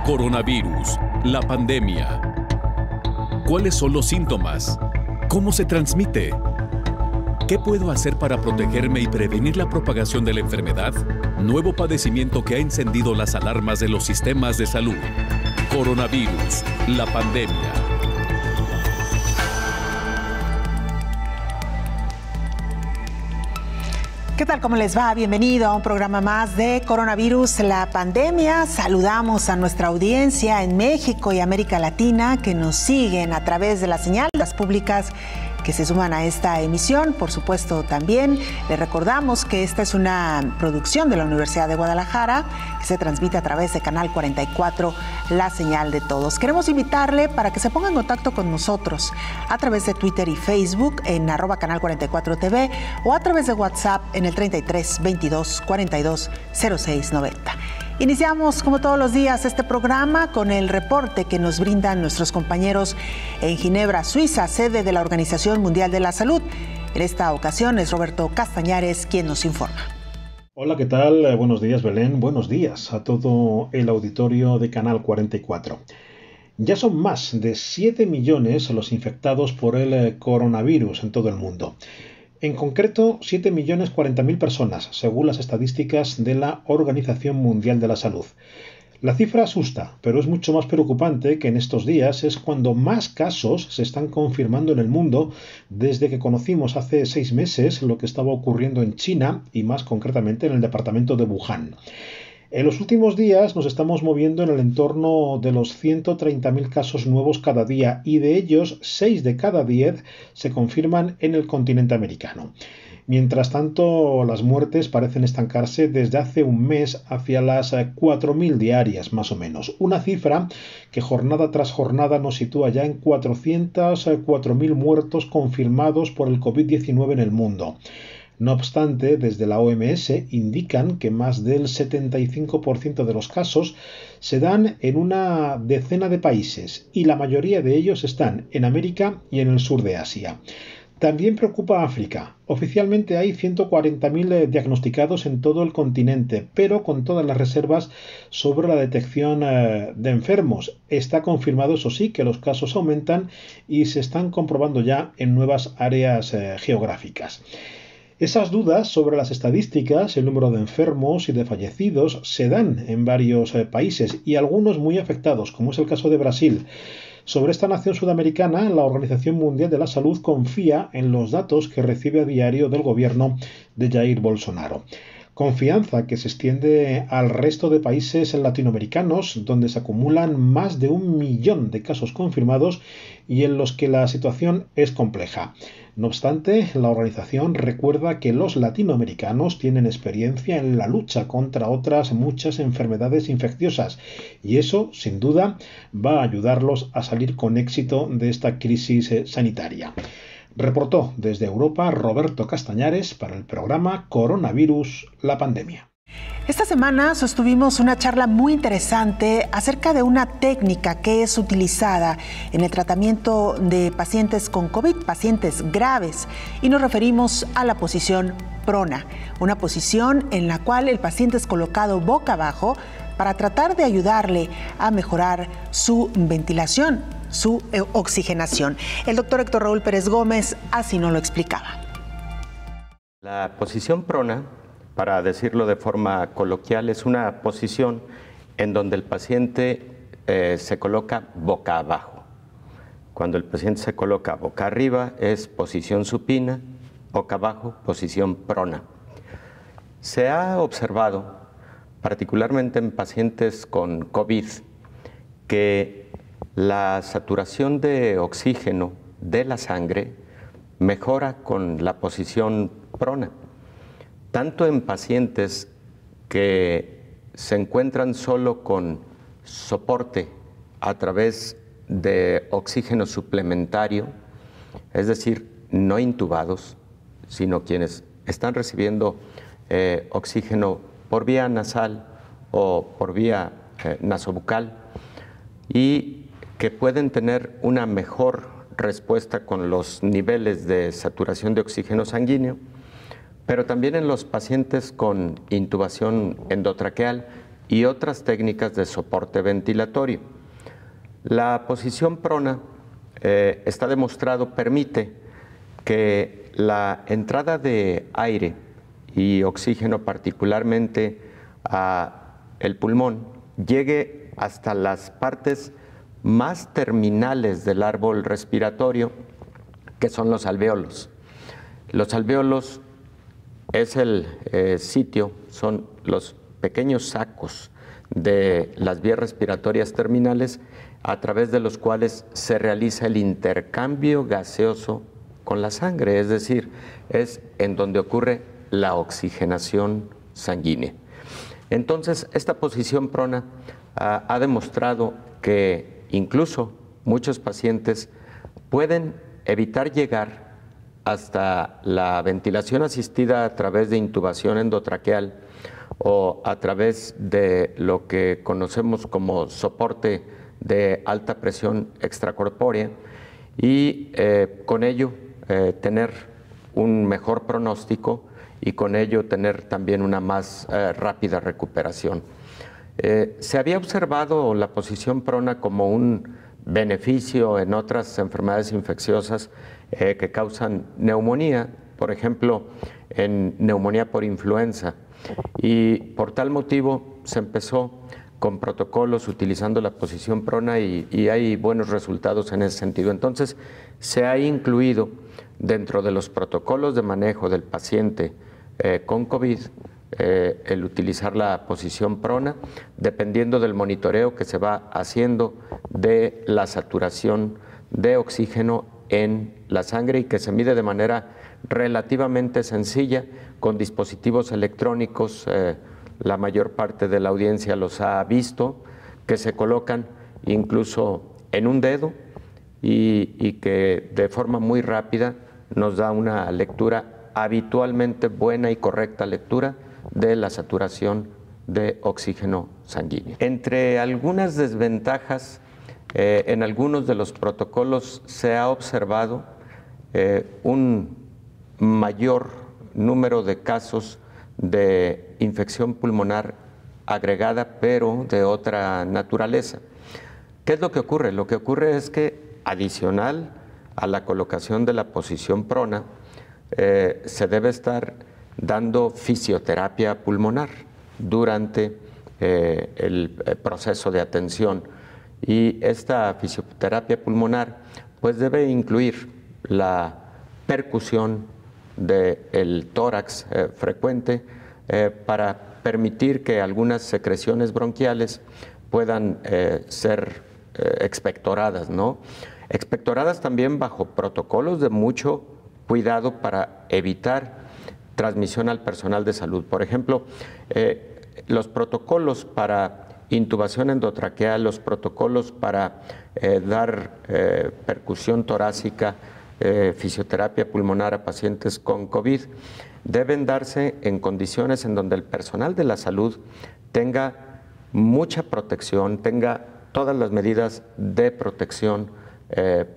Coronavirus, la pandemia. ¿Cuáles son los síntomas? ¿Cómo se transmite? ¿Qué puedo hacer para protegerme y prevenir la propagación de la enfermedad? Nuevo padecimiento que ha encendido las alarmas de los sistemas de salud. Coronavirus, la pandemia. ¿Qué tal? ¿Cómo les va? Bienvenido a un programa más de Coronavirus, la pandemia. Saludamos a nuestra audiencia en México y América Latina que nos siguen a través de las señales públicas que se suman a esta emisión. Por supuesto, también les recordamos que esta es una producción de la Universidad de Guadalajara que se transmite a través de Canal 44, la señal de todos. Queremos invitarle para que se ponga en contacto con nosotros a través de Twitter y Facebook en @canal44tv o a través de WhatsApp en el 33 22 42 06 90. Iniciamos, como todos los días, este programa con el reporte que nos brindan nuestros compañeros en Ginebra, Suiza, sede de la Organización Mundial de la Salud. En esta ocasión es Roberto Castañares quien nos informa. Hola, ¿qué tal? Buenos días, Belén. Buenos días a todo el auditorio de Canal 44. Ya son más de 7 millones los infectados por el coronavirus en todo el mundo. En concreto, 7.040.000 personas, según las estadísticas de la Organización Mundial de la Salud. La cifra asusta, pero es mucho más preocupante que en estos días es cuando más casos se están confirmando en el mundo desde que conocimos hace 6 meses lo que estaba ocurriendo en China y más concretamente en el departamento de Wuhan. En los últimos días nos estamos moviendo en el entorno de los 130.000 casos nuevos cada día y de ellos 6 de cada 10 se confirman en el continente americano. Mientras tanto, las muertes parecen estancarse desde hace un mes hacia las 4.000 diarias, más o menos. Una cifra que jornada tras jornada nos sitúa ya en 404.000 muertos confirmados por el COVID-19 en el mundo. No obstante, desde la OMS indican que más del 75% de los casos se dan en una decena de países y la mayoría de ellos están en América y en el sur de Asia. También preocupa África. Oficialmente hay 140.000 diagnosticados en todo el continente, pero con todas las reservas sobre la detección de enfermos. Está confirmado, eso sí, que los casos aumentan y se están comprobando ya en nuevas áreas geográficas. Esas dudas sobre las estadísticas, el número de enfermos y de fallecidos se dan en varios países y algunos muy afectados, como es el caso de Brasil. Sobre esta nación sudamericana, la Organización Mundial de la Salud confía en los datos que recibe a diario del gobierno de Jair Bolsonaro. Confianza que se extiende al resto de países latinoamericanos, donde se acumulan más de 1 millón de casos confirmados y en los que la situación es compleja. No obstante, la organización recuerda que los latinoamericanos tienen experiencia en la lucha contra otras muchas enfermedades infecciosas y eso, sin duda, va a ayudarlos a salir con éxito de esta crisis sanitaria. Reportó desde Europa Roberto Castañares para el programa Coronavirus, la pandemia. Esta semana sostuvimos una charla muy interesante acerca de una técnica que es utilizada en el tratamiento de pacientes con COVID, pacientes graves, y nos referimos a la posición prona, una posición en la cual el paciente es colocado boca abajo para tratar de ayudarle a mejorar su ventilación, su oxigenación. El doctor Héctor Raúl Pérez Gómez así nos lo explicaba. La posición prona, para decirlo de forma coloquial, es una posición en donde el paciente se coloca boca abajo. Cuando el paciente se coloca boca arriba es posición supina, boca abajo, posición prona. Se ha observado, particularmente en pacientes con COVID, que la saturación de oxígeno de la sangre mejora con la posición prona. Tanto en pacientes que se encuentran solo con soporte a través de oxígeno suplementario, es decir, no intubados, sino quienes están recibiendo oxígeno por vía nasal o por vía nasobucal y que pueden tener una mejor respuesta con los niveles de saturación de oxígeno sanguíneo, pero también en los pacientes con intubación endotraqueal y otras técnicas de soporte ventilatorio. La posición prona está demostrado permite que la entrada de aire y oxígeno, particularmente al pulmón, llegue hasta las partes más terminales del árbol respiratorio, que son los alvéolos. Los alvéolos es el sitio, son los pequeños sacos de las vías respiratorias terminales a través de los cuales se realiza el intercambio gaseoso con la sangre, es decir, es en donde ocurre la oxigenación sanguínea. Entonces, esta posición prona ha demostrado que incluso muchos pacientes pueden evitar llegar hasta la ventilación asistida a través de intubación endotraqueal o a través de lo que conocemos como soporte de alta presión extracorpórea y con ello tener un mejor pronóstico y con ello tener también una más rápida recuperación. Se había observado la posición prona como un beneficio en otras enfermedades infecciosas que causan neumonía, por ejemplo, en neumonía por influenza, y por tal motivo se empezó con protocolos utilizando la posición prona y hay buenos resultados en ese sentido. Entonces, se ha incluido dentro de los protocolos de manejo del paciente con COVID el utilizar la posición prona, dependiendo del monitoreo que se va haciendo de la saturación de oxígeno en la sangre y que se mide de manera relativamente sencilla con dispositivos electrónicos. La mayor parte de la audiencia los ha visto, que se colocan incluso en un dedo y que de forma muy rápida nos da una lectura habitualmente buena y correcta lectura de la saturación de oxígeno sanguíneo. Entre algunas desventajas, en algunos de los protocolos se ha observado un mayor número de casos de infección pulmonar agregada, pero de otra naturaleza. ¿Qué es lo que ocurre? Lo que ocurre es que, adicional a la colocación de la posición prona, se debe estar dando fisioterapia pulmonar durante el proceso de atención. Y esta fisioterapia pulmonar pues debe incluir la percusión del tórax frecuente para permitir que algunas secreciones bronquiales puedan ser expectoradas, ¿no? Expectoradas también bajo protocolos de mucho cuidado para evitar transmisión al personal de salud. Por ejemplo, los protocolos para intubación endotraqueal, los protocolos para dar percusión torácica, fisioterapia pulmonar a pacientes con COVID, deben darse en condiciones en donde el personal de la salud tenga mucha protección, tenga todas las medidas de protección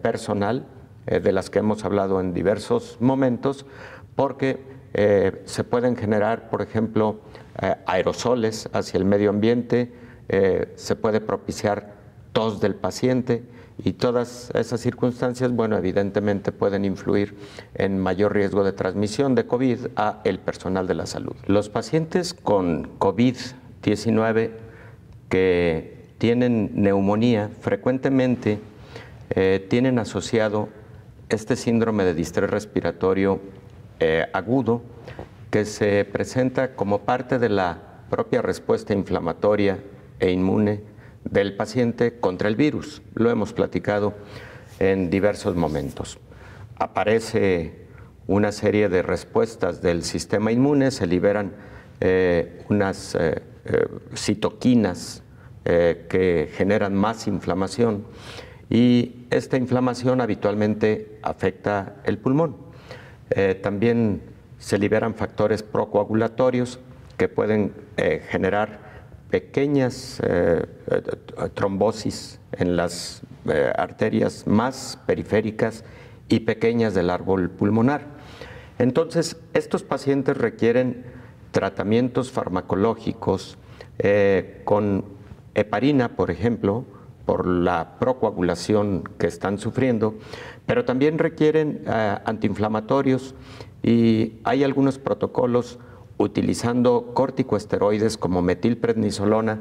personal de las que hemos hablado en diversos momentos, porque se pueden generar, por ejemplo, aerosoles hacia el medio ambiente, se puede propiciar tos del paciente y todas esas circunstancias, bueno, evidentemente pueden influir en mayor riesgo de transmisión de COVID a el personal de la salud. Los pacientes con COVID-19 que tienen neumonía frecuentemente tienen asociado este síndrome de distrés respiratorio agudo que se presenta como parte de la propia respuesta inflamatoria e inmune del paciente contra el virus. Lo hemos platicado en diversos momentos. Aparece una serie de respuestas del sistema inmune, se liberan unas citoquinas que generan más inflamación y esta inflamación habitualmente afecta el pulmón. También se liberan factores procoagulatorios que pueden generar pequeñas trombosis en las arterias más periféricas y pequeñas del árbol pulmonar. Entonces, estos pacientes requieren tratamientos farmacológicos con heparina, por ejemplo, por la procoagulación que están sufriendo, pero también requieren antiinflamatorios y hay algunos protocolos utilizando corticosteroides como metilprednisolona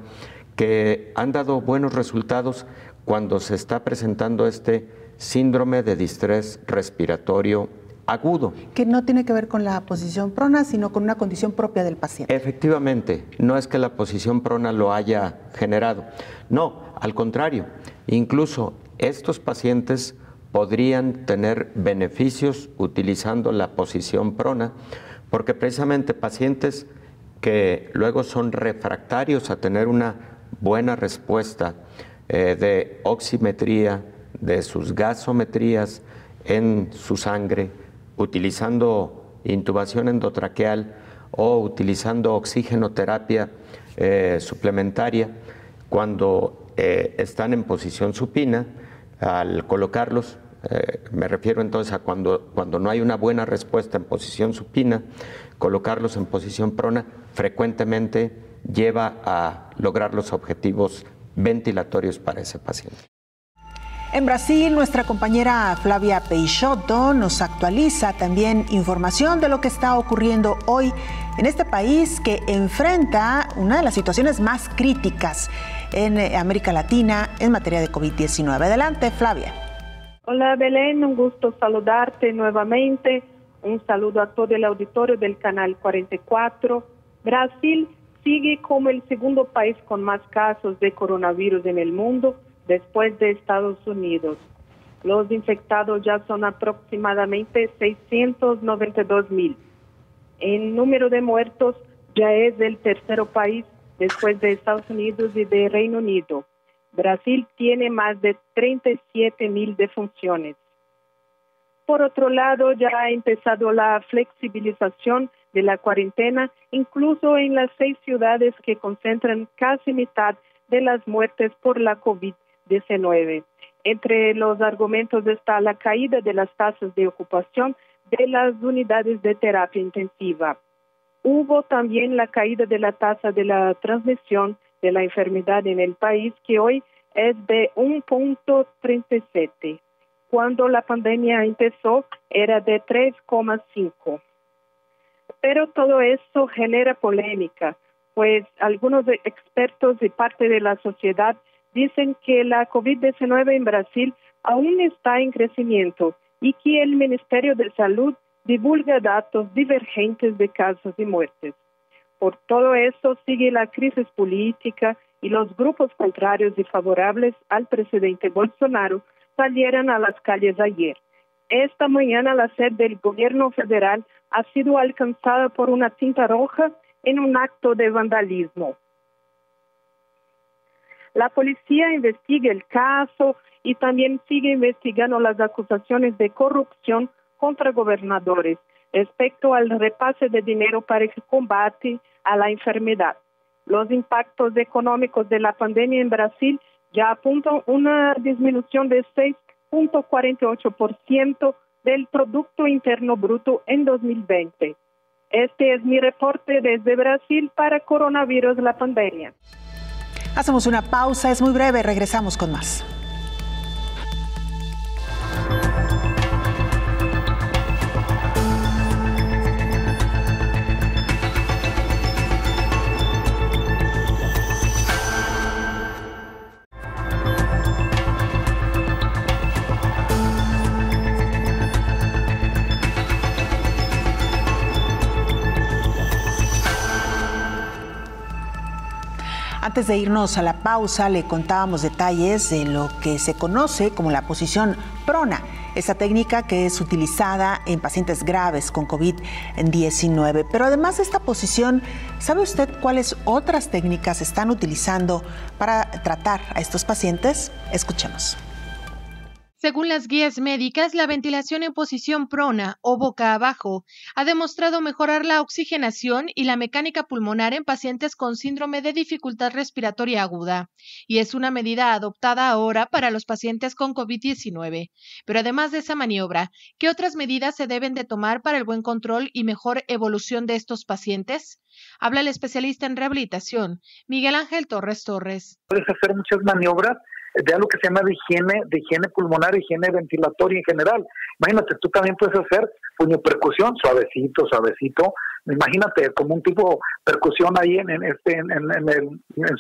que han dado buenos resultados cuando se está presentando este síndrome de distrés respiratorio agudo. Que no tiene que ver con la posición prona, sino con una condición propia del paciente. Efectivamente, no es que la posición prona lo haya generado. No, al contrario, incluso estos pacientes podrían tener beneficios utilizando la posición prona, porque precisamente pacientes que luego son refractarios a tener una buena respuesta de oximetría, de sus gasometrías en su sangre, utilizando intubación endotraqueal o utilizando oxigenoterapia suplementaria, cuando están en posición supina, al colocarlos, me refiero entonces a cuando no hay una buena respuesta en posición supina, colocarlos en posición prona frecuentemente lleva a lograr los objetivos ventilatorios para ese paciente. En Brasil, nuestra compañera Flavia Peixoto nos actualiza también información de lo que está ocurriendo hoy en este país que enfrenta una de las situaciones más críticas en América Latina en materia de COVID-19. Adelante, Flavia. Hola, Belén, un gusto saludarte nuevamente. Un saludo a todo el auditorio del Canal 44. Brasil sigue como el segundo país con más casos de coronavirus en el mundo, después de Estados Unidos. Los infectados ya son aproximadamente 692,000. El número de muertos ya es el tercer país después de Estados Unidos y de Reino Unido. Brasil tiene más de 37,000 defunciones. Por otro lado, ya ha empezado la flexibilización de la cuarentena, incluso en las 6 ciudades que concentran casi mitad de las muertes por la COVID-19. Entre los argumentos está la caída de las tasas de ocupación de las unidades de terapia intensiva. Hubo también la caída de la tasa de la transmisión de la enfermedad en el país, que hoy es de 1.37. Cuando la pandemia empezó, era de 3,5. Pero todo eso genera polémica, pues algunos expertos y parte de la sociedad dicen que la COVID-19 en Brasil aún está en crecimiento y que el Ministerio de Salud divulga datos divergentes de casos y muertes. Por todo eso sigue la crisis política y los grupos contrarios y favorables al presidente Bolsonaro salieron a las calles ayer. Esta mañana la sede del gobierno federal ha sido alcanzada por una tinta roja en un acto de vandalismo. La policía investiga el caso y también sigue investigando las acusaciones de corrupción contra gobernadores respecto al repase de dinero para el combate a la enfermedad. Los impactos económicos de la pandemia en Brasil ya apuntan una disminución de 6.48% del Producto Interno Bruto en 2020. Este es mi reporte desde Brasil para Coronavirus, la pandemia. Hacemos una pausa, es muy breve, regresamos con más. Antes de irnos a la pausa, le contábamos detalles de lo que se conoce como la posición prona, esa técnica que es utilizada en pacientes graves con COVID-19. Pero además de esta posición, ¿sabe usted cuáles otras técnicas están utilizando para tratar a estos pacientes? Escuchemos. Según las guías médicas, la ventilación en posición prona o boca abajo ha demostrado mejorar la oxigenación y la mecánica pulmonar en pacientes con síndrome de dificultad respiratoria aguda, y es una medida adoptada ahora para los pacientes con COVID-19. Pero además de esa maniobra, ¿qué otras medidas se deben de tomar para el buen control y mejor evolución de estos pacientes? Habla el especialista en rehabilitación, Miguel Ángel Torres Torres. Puedes hacer muchas maniobras de algo que se llama de higiene pulmonar, higiene ventilatoria en general. Imagínate, tú también puedes hacer puño-percusión, suavecito. Imagínate como un tipo percusión ahí en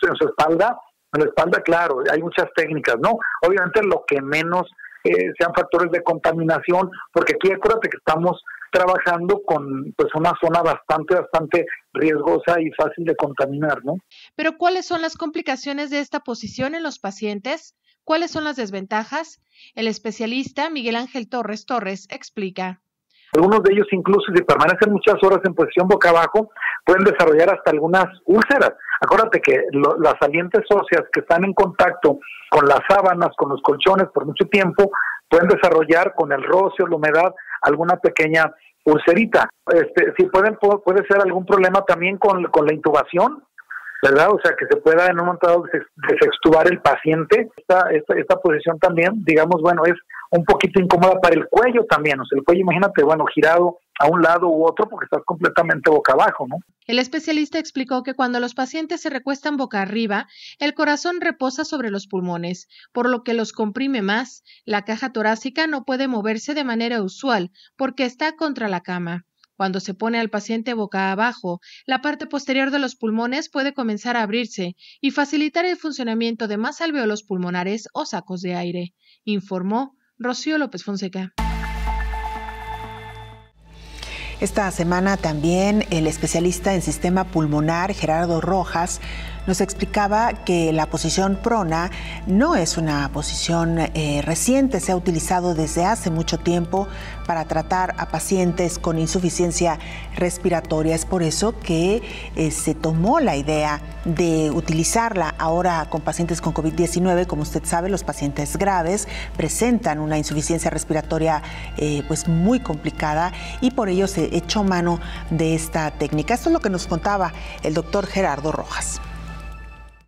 su espalda. En la espalda, claro, hay muchas técnicas, ¿no? Obviamente lo que menos sean factores de contaminación, porque aquí acuérdate que estamos trabajando con pues una zona bastante riesgosa y fácil de contaminar, ¿no? Pero ¿cuáles son las complicaciones de esta posición en los pacientes? ¿Cuáles son las desventajas? El especialista Miguel Ángel Torres Torres explica. Algunos de ellos incluso si permanecen muchas horas en posición boca abajo pueden desarrollar hasta algunas úlceras. Acuérdate que las salientes óseas que están en contacto con las sábanas, con los colchones por mucho tiempo, pueden desarrollar con el roce o la humedad alguna pequeña ulcerita. Sí puede ser algún problema también con la intubación, ¿verdad? O sea, que se pueda en un momento dado desextubar el paciente. Esta posición también, digamos, bueno, es un poquito incómoda para el cuello también. O sea, el cuello, imagínate, bueno, girado a un lado u otro porque estás completamente boca abajo, ¿no? El especialista explicó que cuando los pacientes se recuestan boca arriba, el corazón reposa sobre los pulmones, por lo que los comprime más. La caja torácica no puede moverse de manera usual porque está contra la cama. Cuando se pone al paciente boca abajo, la parte posterior de los pulmones puede comenzar a abrirse y facilitar el funcionamiento de más alvéolos pulmonares o sacos de aire, informó Rocío López Fonseca. Esta semana también el especialista en sistema pulmonar, Gerardo Rojas, nos explicaba que la posición prona no es una posición reciente, se ha utilizado desde hace mucho tiempo para tratar a pacientes con insuficiencia respiratoria. Es por eso que se tomó la idea de utilizarla ahora con pacientes con COVID-19. Como usted sabe, los pacientes graves presentan una insuficiencia respiratoria pues muy complicada y por ello se echó mano de esta técnica. Esto es lo que nos contaba el doctor Gerardo Rojas.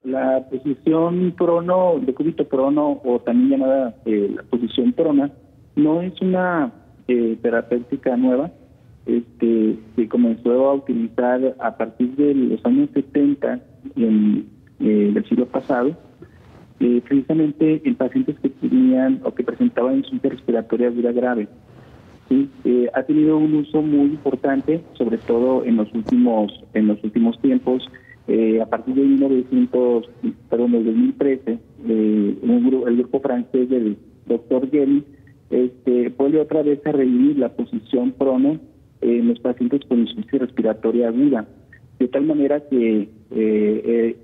La posición prono, de cúbito prono, o también llamada la posición prona, no es una terapéutica nueva. Se comenzó a utilizar a partir de los años 70 del siglo pasado, precisamente en pacientes que tenían o que presentaban insuficiencia respiratoria aguda grave. ¿Sí? Ha tenido un uso muy importante, sobre todo en los últimos tiempos. A partir de 2013, el grupo francés del Dr. Guérin vuelve otra vez a revivir la posición prono en los pacientes con insuficiencia respiratoria aguda, de tal manera que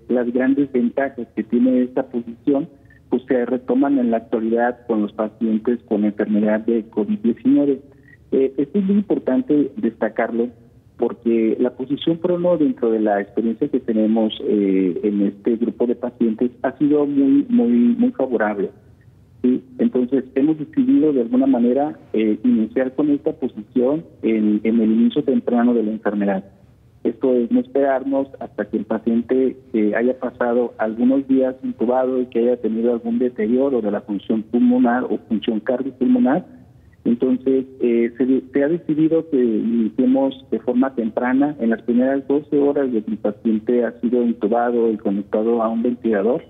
las grandes ventajas que tiene esta posición pues se retoman en la actualidad con los pacientes con enfermedad de COVID-19. Esto es muy importante destacarlo, porque la posición prono dentro de la experiencia que tenemos en este grupo de pacientes ha sido muy favorable. ¿Sí? Entonces hemos decidido de alguna manera iniciar con esta posición en el inicio temprano de la enfermedad. Esto es no esperarnos hasta que el paciente haya pasado algunos días intubado y que haya tenido algún deterioro de la función pulmonar o función cardiopulmonar. Entonces, se ha decidido que iniciemos de forma temprana, en las primeras 12 horas de que el paciente ha sido intubado y conectado a un ventilador.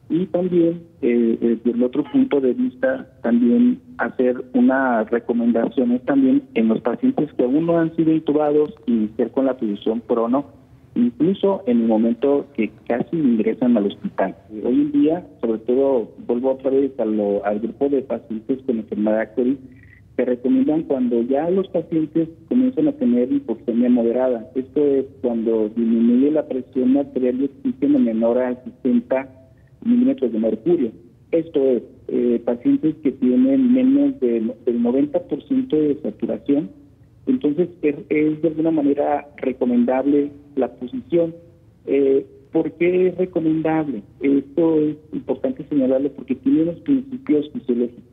Y también, desde el otro punto de vista, también hacer unas recomendaciones también en los pacientes que aún no han sido intubados, iniciar con la posición prono, incluso en el momento que casi ingresan al hospital. Hoy en día, sobre todo, vuelvo otra vez al grupo de pacientes con enfermedad COVID, se recomiendan cuando ya los pacientes comienzan a tener hipoxemia moderada. Esto es cuando disminuye la presión arterial de oxígeno menor a 60 milímetros de mercurio. Esto es, pacientes que tienen menos del 90% de saturación. Entonces, es de alguna manera recomendable la posición. ¿Por qué es recomendable? Esto es importante señalarlo porque tiene unos principios fisiológicos.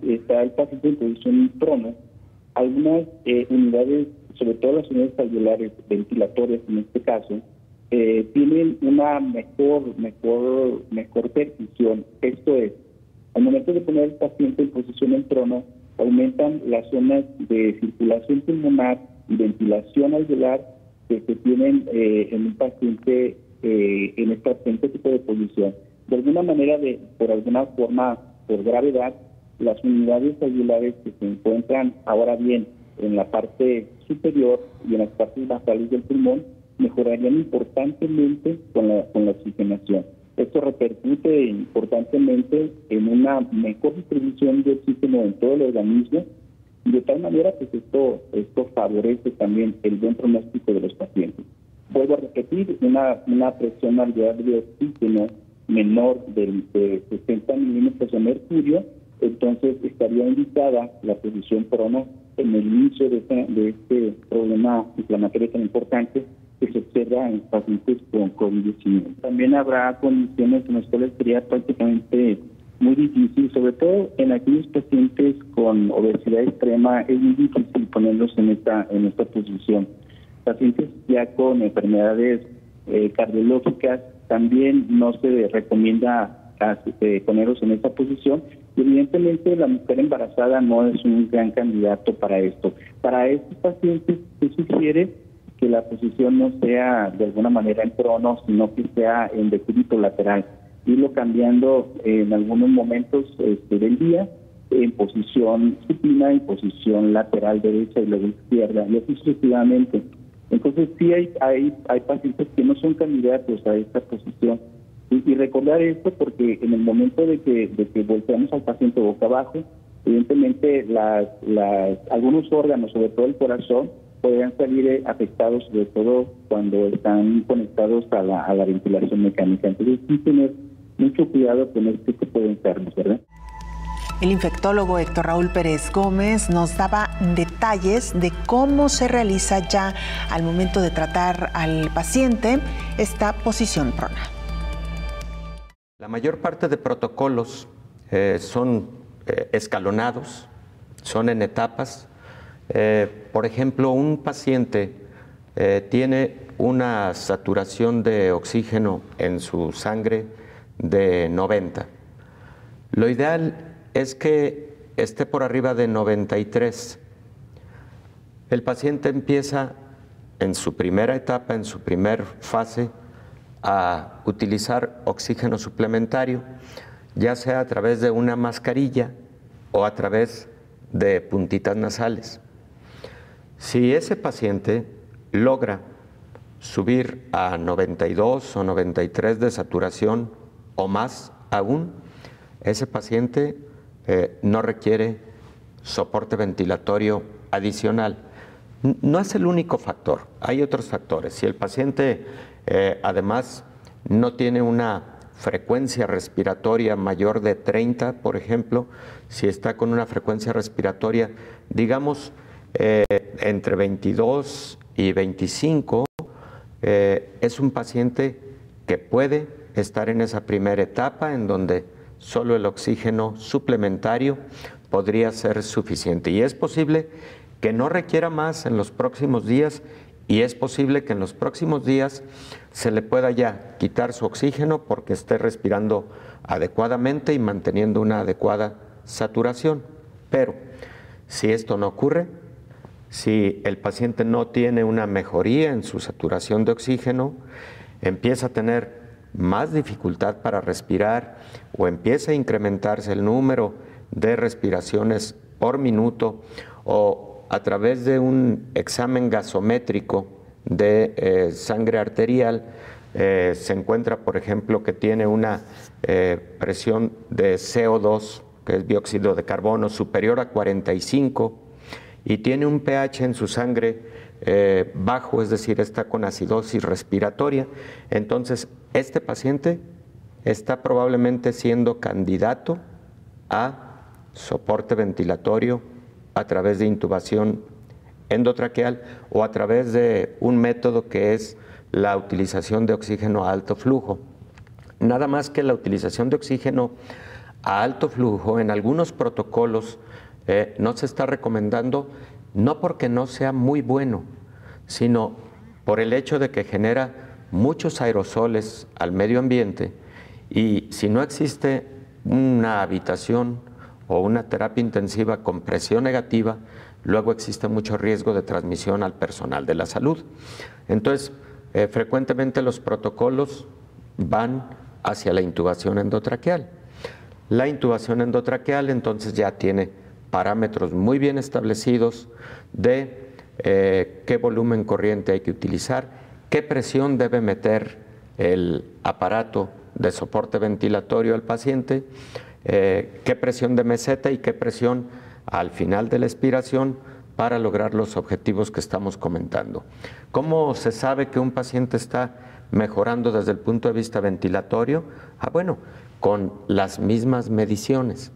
está el paciente en posición prono, algunas unidades, sobre todo las unidades alveolares ventilatorias en este caso, tienen una mejor perfusión. Esto es, al momento de poner al paciente en posición en prono, aumentan las zonas de circulación pulmonar y ventilación alveolar que se tienen en un paciente en este tipo de posición. De alguna manera, por alguna forma, por gravedad, las unidades alveolares que se encuentran ahora bien en la parte superior y en las partes basales del pulmón mejorarían importantemente con la oxigenación. Esto repercute importantemente en una mejor distribución de oxígeno en todo el organismo, y de tal manera que esto favorece también el buen pronóstico de los pacientes. Vuelvo a repetir, una presión alveolar de oxígeno menor de 60 milímetros de mercurio, entonces estaría indicada la posición prono en el inicio de este problema inflamatorio tan importante que se observa en pacientes con COVID-19. También habrá condiciones en las cuales sería prácticamente muy difícil, sobre todo en aquellos pacientes con obesidad extrema, es muy difícil ponerlos en esta posición. Pacientes ya con enfermedades cardiológicas también no se recomienda ponerlos en esta posición. Y evidentemente la mujer embarazada no es un gran candidato para esto. Para estos pacientes se sugiere que la posición no sea de alguna manera en prono, sino que sea en decúbito lateral, irlo cambiando en algunos momentos del día en posición supina, en posición lateral derecha y luego izquierda, y así sucesivamente. Entonces sí hay pacientes que no son candidatos a esta posición. Y recordar esto porque en el momento de que volteamos al paciente boca abajo, evidentemente algunos órganos, sobre todo el corazón, podrían salir afectados, sobre todo cuando están conectados a la ventilación mecánica. Entonces sí tener mucho cuidado con este tipo de enfermos, ¿verdad? El infectólogo Héctor Raúl Pérez Gómez nos daba detalles de cómo se realiza ya al momento de tratar al paciente esta posición prona. La mayor parte de protocolos son escalonados, son en etapas. Por ejemplo, un paciente tiene una saturación de oxígeno en su sangre de 90. Lo ideal es que esté por arriba de 93. El paciente empieza en su primera etapa, en su primer fase, a utilizar oxígeno suplementario, ya sea a través de una mascarilla o a través de puntitas nasales. Si ese paciente logra subir a 92 o 93 de saturación o más aún, ese paciente no requiere soporte ventilatorio adicional. No es el único factor, hay otros factores. Si el paciente además no tiene una frecuencia respiratoria mayor de 30, por ejemplo, si está con una frecuencia respiratoria, digamos, entre 22 y 25, es un paciente que puede estar en esa primera etapa en donde solo el oxígeno suplementario podría ser suficiente. Y es posible que no requiera más en los próximos días, y es posible que en los próximos días se le pueda ya quitar su oxígeno porque esté respirando adecuadamente y manteniendo una adecuada saturación. Pero si esto no ocurre, si el paciente no tiene una mejoría en su saturación de oxígeno, empieza a tener más dificultad para respirar o empieza a incrementarse el número de respiraciones por minuto, o a través de un examen gasométrico de sangre arterial se encuentra, por ejemplo, que tiene una presión de CO2, que es dióxido de carbono, superior a 45, y tiene un pH en su sangre bajo, es decir, está con acidosis respiratoria, entonces este paciente está probablemente siendo candidato a soporte ventilatorio a través de intubación endotraqueal o a través de un método que es la utilización de oxígeno a alto flujo. Nada más que la utilización de oxígeno a alto flujo, en algunos protocolos no se está recomendando, no porque no sea muy bueno, sino por el hecho de que genera muchos aerosoles al medio ambiente, y si no existe una habitación o una terapia intensiva con presión negativa, luego existe mucho riesgo de transmisión al personal de la salud. Entonces, frecuentemente los protocolos van hacia la intubación endotraqueal. La intubación endotraqueal entonces ya tiene parámetros muy bien establecidos de qué volumen corriente hay que utilizar, qué presión debe meter el aparato de soporte ventilatorio al paciente, qué presión de meseta y qué presión al final de la expiración para lograr los objetivos que estamos comentando. ¿Cómo se sabe que un paciente está mejorando desde el punto de vista ventilatorio? Bueno, con las mismas mediciones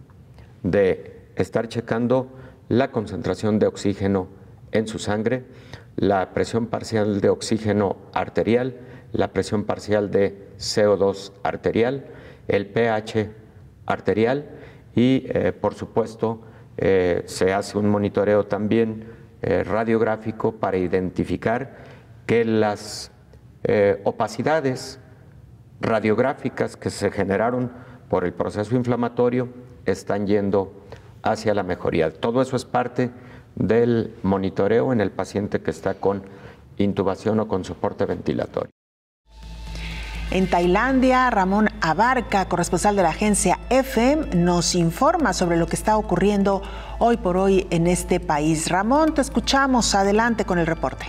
de estar checando la concentración de oxígeno en su sangre, la presión parcial de oxígeno arterial, la presión parcial de CO2 arterial, el pH arterial y, por supuesto, se hace un monitoreo también radiográfico para identificar que las opacidades radiográficas que se generaron por el proceso inflamatorio están yendo hacia la mejoría. Todo eso es parte del monitoreo en el paciente que está con intubación o con soporte ventilatorio. En Tailandia, Ramón Abarca, corresponsal de la agencia EFE, nos informa sobre lo que está ocurriendo hoy por hoy en este país. Ramón, te escuchamos. Adelante con el reporte.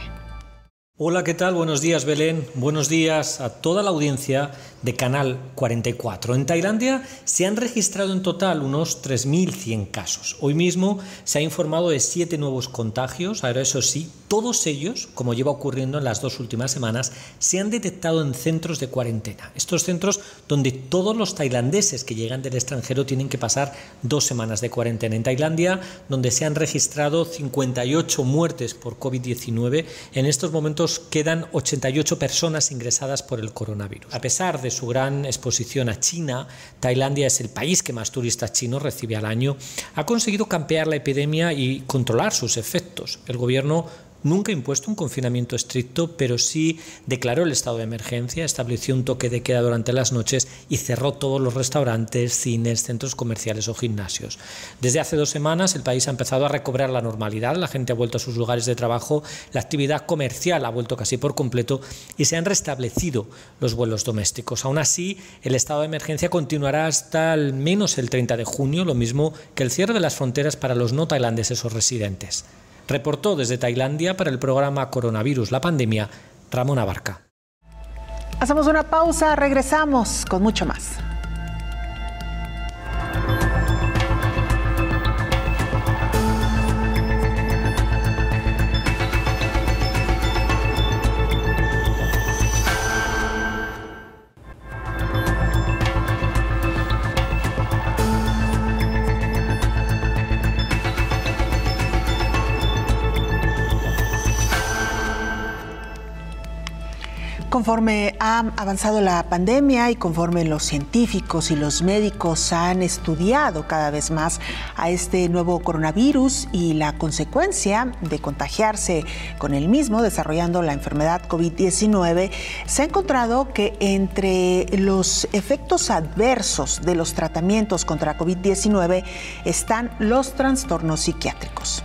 Hola, ¿qué tal? Buenos días, Belén. Buenos días a toda la audiencia de Canal 44. En Tailandia se han registrado en total unos 3.100 casos. Hoy mismo se ha informado de 7 nuevos contagios. Ahora, eso sí, todos ellos, como lleva ocurriendo en las 2 últimas semanas, se han detectado en centros de cuarentena. Estos centros donde todos los tailandeses que llegan del extranjero tienen que pasar 2 semanas de cuarentena. En Tailandia, donde se han registrado 58 muertes por COVID-19, en estos momentos quedan 88 personas ingresadas por el coronavirus. A pesar de su gran exposición a China, Tailandia es el país que más turistas chinos recibe al año. Ha conseguido campear la epidemia y controlar sus efectos. El gobierno nunca ha impuesto un confinamiento estricto, pero sí declaró el estado de emergencia, estableció un toque de queda durante las noches y cerró todos los restaurantes, cines, centros comerciales o gimnasios. Desde hace 2 semanas el país ha empezado a recobrar la normalidad, la gente ha vuelto a sus lugares de trabajo, la actividad comercial ha vuelto casi por completo y se han restablecido los vuelos domésticos. Aún así, el estado de emergencia continuará hasta al menos el 30 de junio, lo mismo que el cierre de las fronteras para los no tailandeses o residentes. Reportó desde Tailandia para el programa Coronavirus, la pandemia, Ramón Abarca. Hacemos una pausa, regresamos con mucho más. Conforme ha avanzado la pandemia y conforme los científicos y los médicos han estudiado cada vez más a este nuevo coronavirus y la consecuencia de contagiarse con el mismo, desarrollando la enfermedad COVID-19, se ha encontrado que entre los efectos adversos de los tratamientos contra COVID-19 están los trastornos psiquiátricos.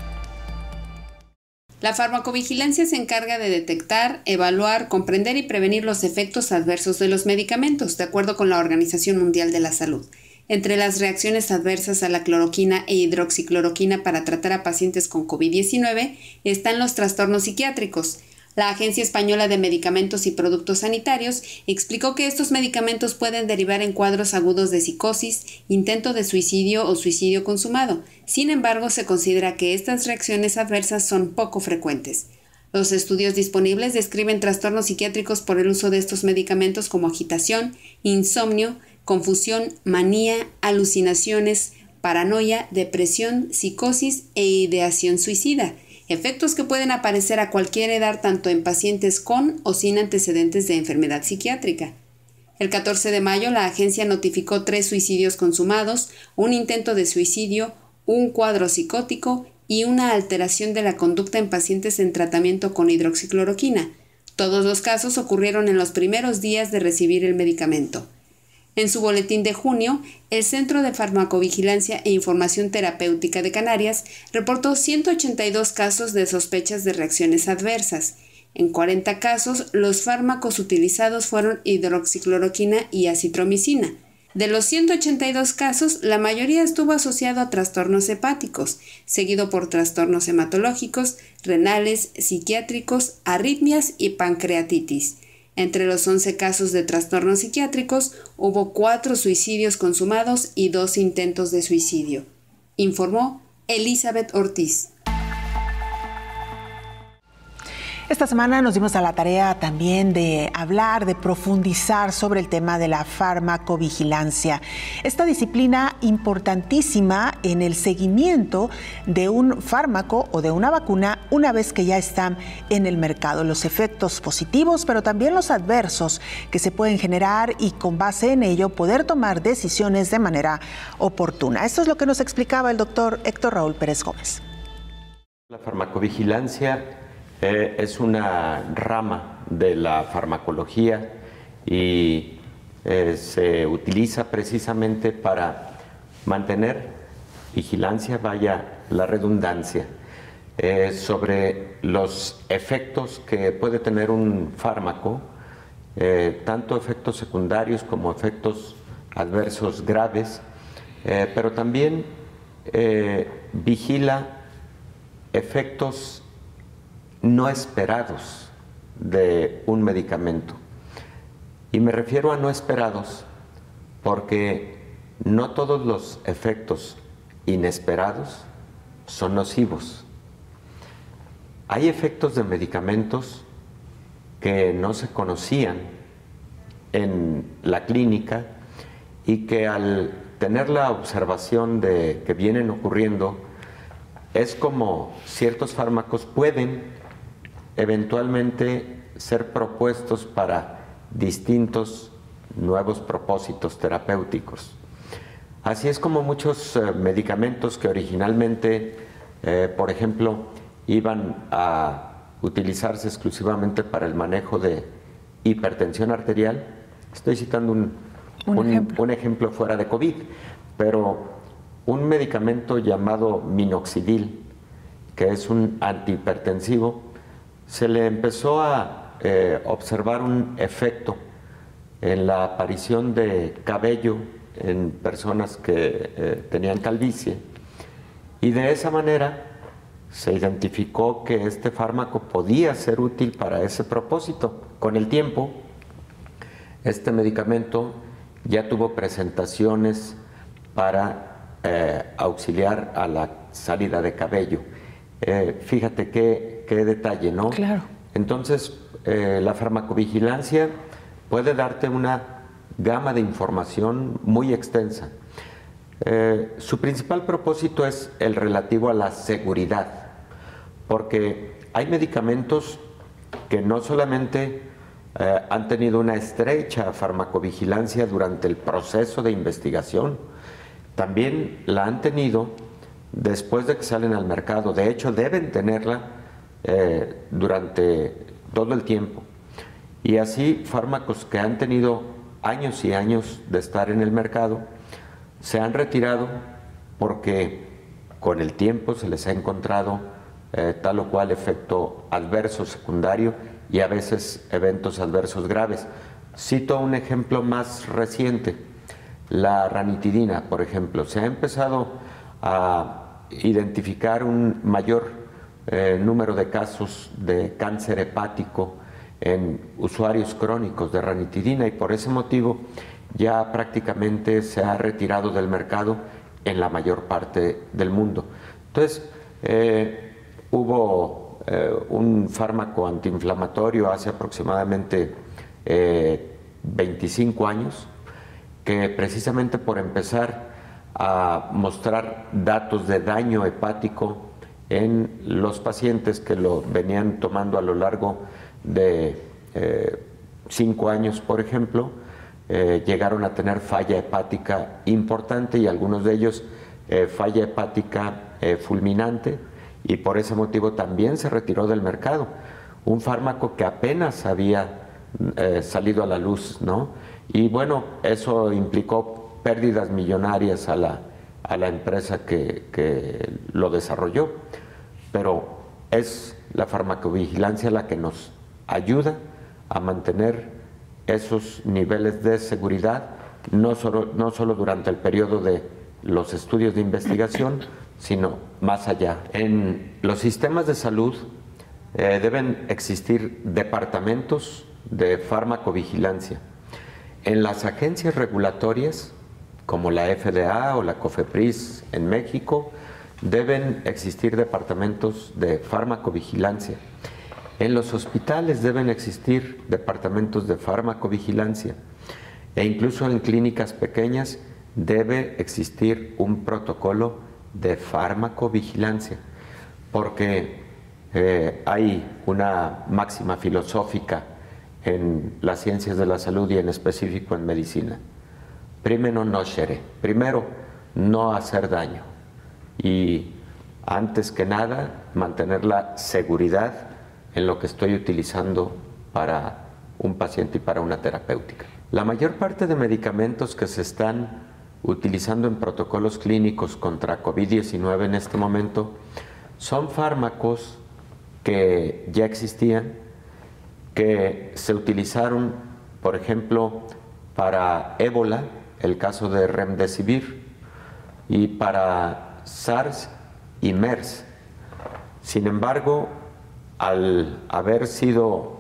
La farmacovigilancia se encarga de detectar, evaluar, comprender y prevenir los efectos adversos de los medicamentos, de acuerdo con la Organización Mundial de la Salud. Entre las reacciones adversas a la cloroquina e hidroxicloroquina para tratar a pacientes con COVID-19 están los trastornos psiquiátricos. La Agencia Española de Medicamentos y Productos Sanitarios explicó que estos medicamentos pueden derivar en cuadros agudos de psicosis, intento de suicidio o suicidio consumado. Sin embargo, se considera que estas reacciones adversas son poco frecuentes. Los estudios disponibles describen trastornos psiquiátricos por el uso de estos medicamentos como agitación, insomnio, confusión, manía, alucinaciones, paranoia, depresión, psicosis e ideación suicida. Efectos que pueden aparecer a cualquier edad tanto en pacientes con o sin antecedentes de enfermedad psiquiátrica. El 14 de mayo, la agencia notificó 3 suicidios consumados, un intento de suicidio, un cuadro psicótico y una alteración de la conducta en pacientes en tratamiento con hidroxicloroquina. Todos los casos ocurrieron en los primeros días de recibir el medicamento. En su boletín de junio, el Centro de Farmacovigilancia e Información Terapéutica de Canarias reportó 182 casos de sospechas de reacciones adversas. En 40 casos, los fármacos utilizados fueron hidroxicloroquina y acitromicina. De los 182 casos, la mayoría estuvo asociado a trastornos hepáticos, seguido por trastornos hematológicos, renales, psiquiátricos, arritmias y pancreatitis. Entre los 11 casos de trastornos psiquiátricos, hubo 4 suicidios consumados y 2 intentos de suicidio, informó Elizabeth Ortiz. Esta semana nos dimos a la tarea también de hablar, de profundizar sobre el tema de la farmacovigilancia. Esta disciplina importantísima en el seguimiento de un fármaco o de una vacuna una vez que ya están en el mercado. Los efectos positivos, pero también los adversos que se pueden generar y con base en ello poder tomar decisiones de manera oportuna. Esto es lo que nos explicaba el doctor Héctor Raúl Pérez Gómez. La farmacovigilancia es una rama de la farmacología y se utiliza precisamente para mantener vigilancia, vaya la redundancia, sobre los efectos que puede tener un fármaco, tanto efectos secundarios como efectos adversos graves, pero también vigila efectos no esperados de un medicamento. Y me refiero a no esperados porque no todos los efectos inesperados son nocivos. Hay efectos de medicamentos que no se conocían en la clínica y que al tener la observación de que vienen ocurriendo, es como ciertos fármacos pueden eventualmente ser propuestos para distintos nuevos propósitos terapéuticos. Así es como muchos medicamentos que originalmente, por ejemplo, iban a utilizarse exclusivamente para el manejo de hipertensión arterial, estoy citando un ejemplo fuera de COVID, pero un medicamento llamado minoxidil, que es un antihipertensivo, se le empezó a observar un efecto en la aparición de cabello en personas que tenían calvicie, y de esa manera se identificó que este fármaco podía ser útil para ese propósito. Con el tiempo, este medicamento ya tuvo presentaciones para auxiliar a la salida de cabello. Fíjate qué detalle, ¿no? Claro. Entonces, la farmacovigilancia puede darte una gama de información muy extensa. Su principal propósito es el relativo a la seguridad, porque hay medicamentos que no solamente han tenido una estrecha farmacovigilancia durante el proceso de investigación, también la han tenido después de que salen al mercado. De hecho, deben tenerla durante todo el tiempo. Y así, fármacos que han tenido años y años de estar en el mercado se han retirado porque con el tiempo se les ha encontrado tal o cual efecto adverso secundario y a veces eventos adversos graves. Cito un ejemplo más reciente, la ranitidina, por ejemplo. Se ha empezado a identificar un mayor número de casos de cáncer hepático en usuarios crónicos de ranitidina y por ese motivo ya prácticamente se ha retirado del mercado en la mayor parte del mundo. Entonces, hubo un fármaco antiinflamatorio hace aproximadamente 25 años que precisamente por empezar a mostrar datos de daño hepático en los pacientes que lo venían tomando a lo largo de 5 años, por ejemplo, llegaron a tener falla hepática importante y algunos de ellos falla hepática fulminante, y por ese motivo también se retiró del mercado. Un fármaco que apenas había salido a la luz, ¿no? Y bueno, eso implicó pérdidas millonarias a la empresa que lo desarrolló, pero es la farmacovigilancia la que nos ayuda a mantener esos niveles de seguridad, no solo durante el periodo de los estudios de investigación, sino más allá. En los sistemas de salud deben existir departamentos de farmacovigilancia. En las agencias regulatorias, como la FDA o la COFEPRIS en México, deben existir departamentos de farmacovigilancia. En los hospitales deben existir departamentos de farmacovigilancia, e incluso en clínicas pequeñas debe existir un protocolo de farmacovigilancia, porque hay una máxima filosófica en las ciencias de la salud y en específico en medicina: primero nocere, primero no hacer daño, y antes que nada mantener la seguridad en lo que estoy utilizando para un paciente y para una terapéutica. La mayor parte de medicamentos que se están utilizando en protocolos clínicos contra COVID-19 en este momento son fármacos que ya existían, que se utilizaron, por ejemplo, para ébola, el caso de Remdesivir, y para SARS y MERS. Sin embargo, al haber sido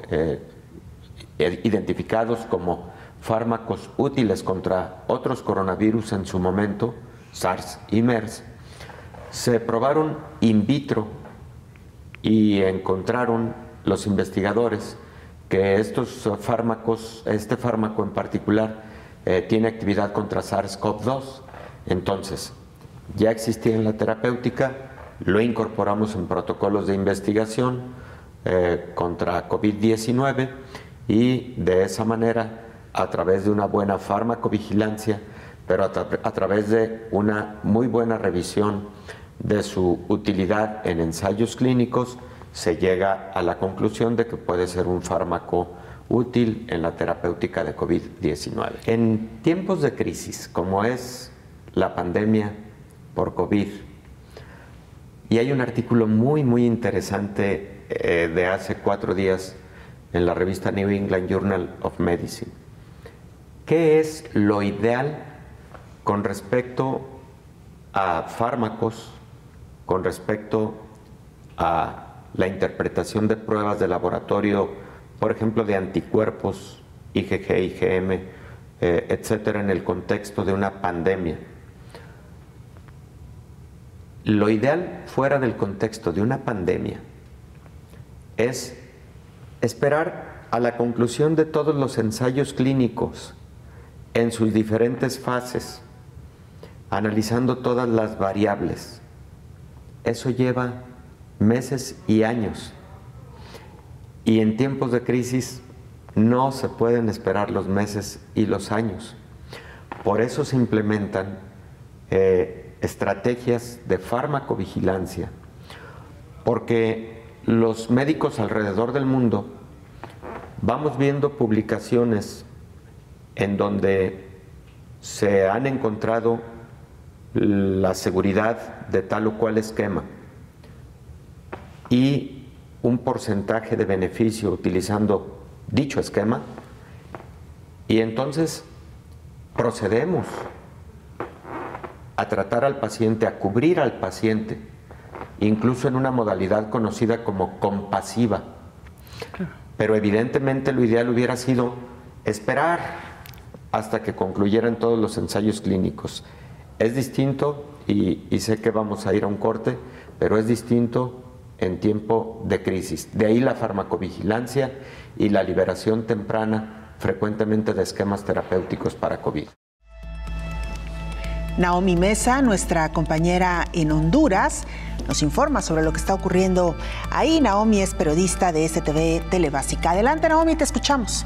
identificados como fármacos útiles contra otros coronavirus en su momento, SARS y MERS, se probaron in vitro y encontraron los investigadores que estos fármacos, este fármaco en particular, tiene actividad contra SARS-CoV-2. Entonces, ya existía en la terapéutica, lo incorporamos en protocolos de investigación contra COVID-19, y de esa manera, a través de una buena farmacovigilancia, pero a través de una muy buena revisión de su utilidad en ensayos clínicos, se llega a la conclusión de que puede ser un fármaco útil en la terapéutica de COVID-19. En tiempos de crisis, como es la pandemia por COVID, y hay un artículo muy interesante de hace 4 días en la revista New England Journal of Medicine. ¿Qué es lo ideal con respecto a fármacos, con respecto a la interpretación de pruebas de laboratorio, por ejemplo, de anticuerpos, IgG, IgM, etcétera, en el contexto de una pandemia? Lo ideal fuera del contexto de una pandemia es esperar a la conclusión de todos los ensayos clínicos en sus diferentes fases, analizando todas las variables. Eso lleva meses y años, y en tiempos de crisis no se pueden esperar los meses y los años. Por eso se implementan estrategias de farmacovigilancia, porque los médicos alrededor del mundo vamos viendo publicaciones en donde se han encontrado la seguridad de tal o cual esquema y un porcentaje de beneficio utilizando dicho esquema, y entonces procedemos a tratar al paciente, a cubrir al paciente, incluso en una modalidad conocida como compasiva. Pero evidentemente lo ideal hubiera sido esperar hasta que concluyeran todos los ensayos clínicos. Es distinto, y sé que vamos a ir a un corte, pero es distinto en tiempo de crisis. De ahí la farmacovigilancia y la liberación temprana frecuentemente de esquemas terapéuticos para COVID. Naomi Mesa, nuestra compañera en Honduras, nos informa sobre lo que está ocurriendo ahí. Naomi es periodista de STV Telebásica. Adelante, Naomi, te escuchamos.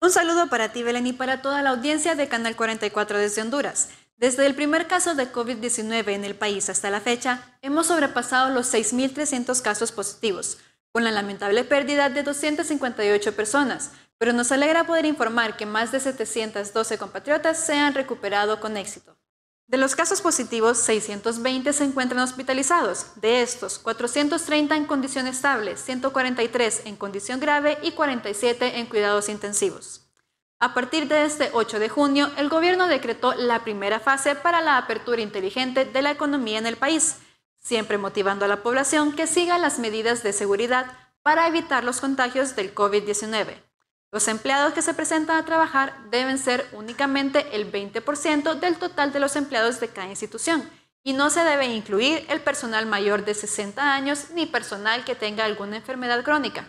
Un saludo para ti, Belén, y para toda la audiencia de Canal 44 desde Honduras. Desde el primer caso de COVID-19 en el país hasta la fecha, hemos sobrepasado los 6.300 casos positivos, con la lamentable pérdida de 258 personas, pero nos alegra poder informar que más de 712 compatriotas se han recuperado con éxito. De los casos positivos, 620 se encuentran hospitalizados. De estos, 430 en condición estable, 143 en condición grave y 47 en cuidados intensivos. A partir de este 8 de junio, el gobierno decretó la primera fase para la apertura inteligente de la economía en el país, siempre motivando a la población que siga las medidas de seguridad para evitar los contagios del COVID-19. Los empleados que se presentan a trabajar deben ser únicamente el 20% del total de los empleados de cada institución y no se debe incluir el personal mayor de 60 años ni personal que tenga alguna enfermedad crónica.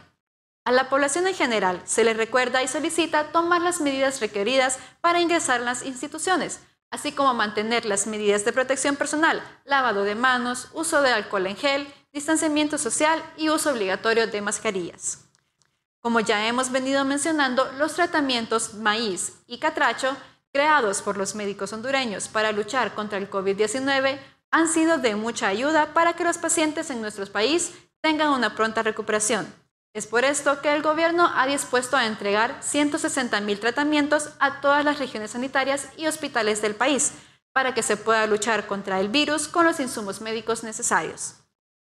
A la población en general se les recuerda y solicita tomar las medidas requeridas para ingresar a las instituciones, así como mantener las medidas de protección personal, lavado de manos, uso de alcohol en gel, distanciamiento social y uso obligatorio de mascarillas. Como ya hemos venido mencionando, los tratamientos maíz y catracho, creados por los médicos hondureños para luchar contra el COVID-19, han sido de mucha ayuda para que los pacientes en nuestro país tengan una pronta recuperación. Es por esto que el gobierno ha dispuesto a entregar 160.000 tratamientos a todas las regiones sanitarias y hospitales del país, para que se pueda luchar contra el virus con los insumos médicos necesarios.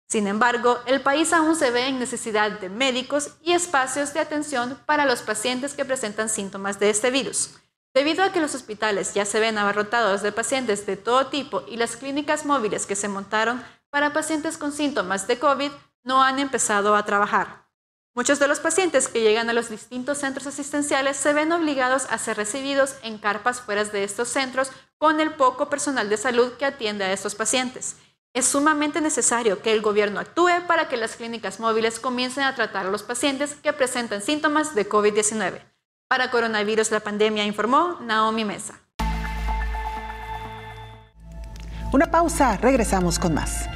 Sin embargo, el país aún se ve en necesidad de médicos y espacios de atención para los pacientes que presentan síntomas de este virus. Debido a que los hospitales ya se ven abarrotados de pacientes de todo tipo y las clínicas móviles que se montaron para pacientes con síntomas de COVID no han empezado a trabajar. Muchos de los pacientes que llegan a los distintos centros asistenciales se ven obligados a ser recibidos en carpas fuera de estos centros con el poco personal de salud que atiende a estos pacientes. Es sumamente necesario que el gobierno actúe para que las clínicas móviles comiencen a tratar a los pacientes que presentan síntomas de COVID-19. Para Coronavirus la Pandemia, informó Naomi Mesa. Una pausa, regresamos con más.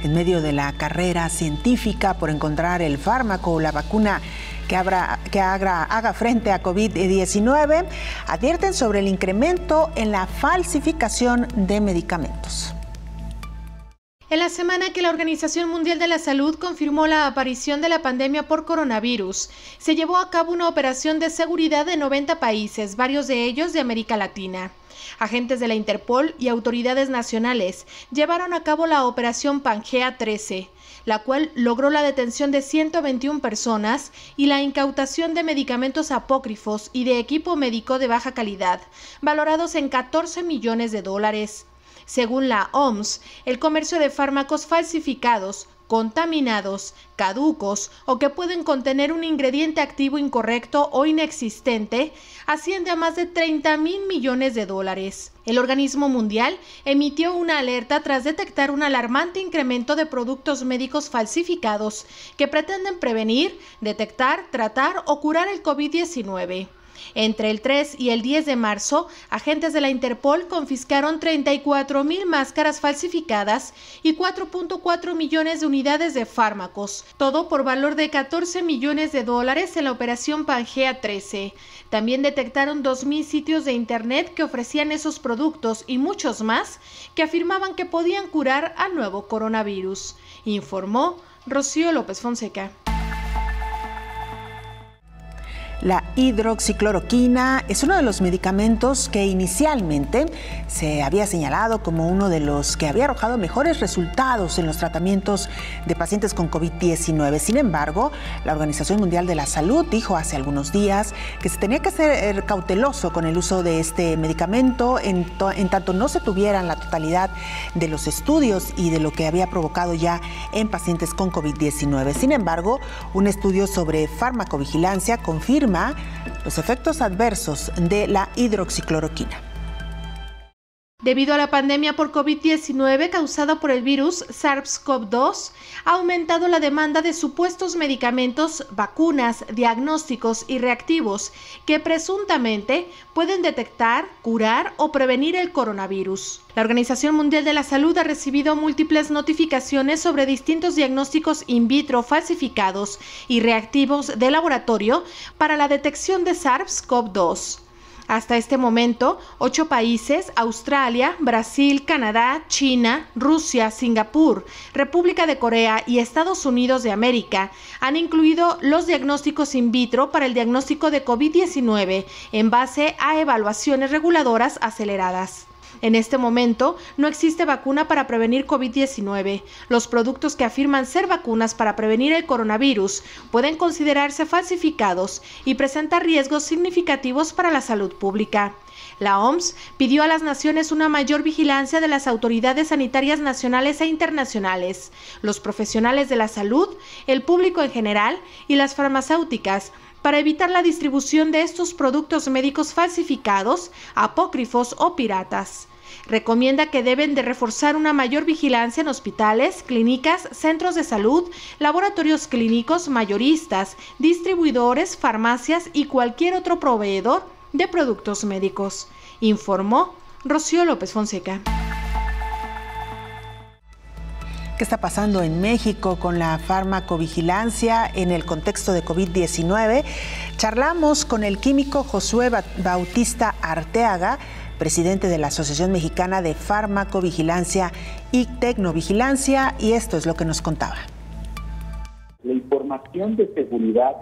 En medio de la carrera científica por encontrar el fármaco o la vacuna que haga frente a COVID-19, advierten sobre el incremento en la falsificación de medicamentos. En la semana que la Organización Mundial de la Salud confirmó la aparición de la pandemia por coronavirus, se llevó a cabo una operación de seguridad en 90 países, varios de ellos de América Latina. Agentes de la Interpol y autoridades nacionales llevaron a cabo la operación Pangea 13, la cual logró la detención de 121 personas y la incautación de medicamentos apócrifos y de equipo médico de baja calidad, valorados en $14 millones. Según la OMS, el comercio de fármacos falsificados, contaminados, caducos o que pueden contener un ingrediente activo incorrecto o inexistente asciende a más de $30.000 millones. El organismo mundial emitió una alerta tras detectar un alarmante incremento de productos médicos falsificados que pretenden prevenir, detectar, tratar o curar el COVID-19. Entre el 3 y el 10 de marzo, agentes de la Interpol confiscaron 34.000 máscaras falsificadas y 4.4 millones de unidades de fármacos, todo por valor de $14 millones en la operación Pangea 13. También detectaron 2.000 sitios de internet que ofrecían esos productos y muchos más que afirmaban que podían curar al nuevo coronavirus, informó Rocío López Fonseca. La hidroxicloroquina es uno de los medicamentos que inicialmente se había señalado como uno de los que había arrojado mejores resultados en los tratamientos de pacientes con COVID-19. Sin embargo, la Organización Mundial de la Salud dijo hace algunos días que se tenía que ser cauteloso con el uso de este medicamento en tanto no se tuvieran la totalidad de los estudios y de lo que había provocado ya en pacientes con COVID-19. Sin embargo, un estudio sobre farmacovigilancia confirma los efectos adversos de la hidroxicloroquina. Debido a la pandemia por COVID-19 causada por el virus SARS-CoV-2, ha aumentado la demanda de supuestos medicamentos, vacunas, diagnósticos y reactivos que presuntamente pueden detectar, curar o prevenir el coronavirus. La Organización Mundial de la Salud ha recibido múltiples notificaciones sobre distintos diagnósticos in vitro falsificados y reactivos de laboratorio para la detección de SARS-CoV-2. Hasta este momento, 8 países, Australia, Brasil, Canadá, China, Rusia, Singapur, República de Corea y Estados Unidos de América, han incluido los diagnósticos in vitro para el diagnóstico de COVID-19 en base a evaluaciones reguladoras aceleradas. En este momento, no existe vacuna para prevenir COVID-19. Los productos que afirman ser vacunas para prevenir el coronavirus pueden considerarse falsificados y presentan riesgos significativos para la salud pública. La OMS pidió a las naciones una mayor vigilancia de las autoridades sanitarias nacionales e internacionales, los profesionales de la salud, el público en general y las farmacéuticas, para evitar la distribución de estos productos médicos falsificados, apócrifos o piratas. Recomienda que deben de reforzar una mayor vigilancia en hospitales, clínicas, centros de salud, laboratorios clínicos, mayoristas, distribuidores, farmacias y cualquier otro proveedor de productos médicos, informó Rocío López Fonseca. ¿Qué está pasando en México con la farmacovigilancia en el contexto de COVID-19? Charlamos con el químico Josué Bautista Arteaga, presidente de la Asociación Mexicana de Farmacovigilancia y Tecnovigilancia, y esto es lo que nos contaba. La información de seguridad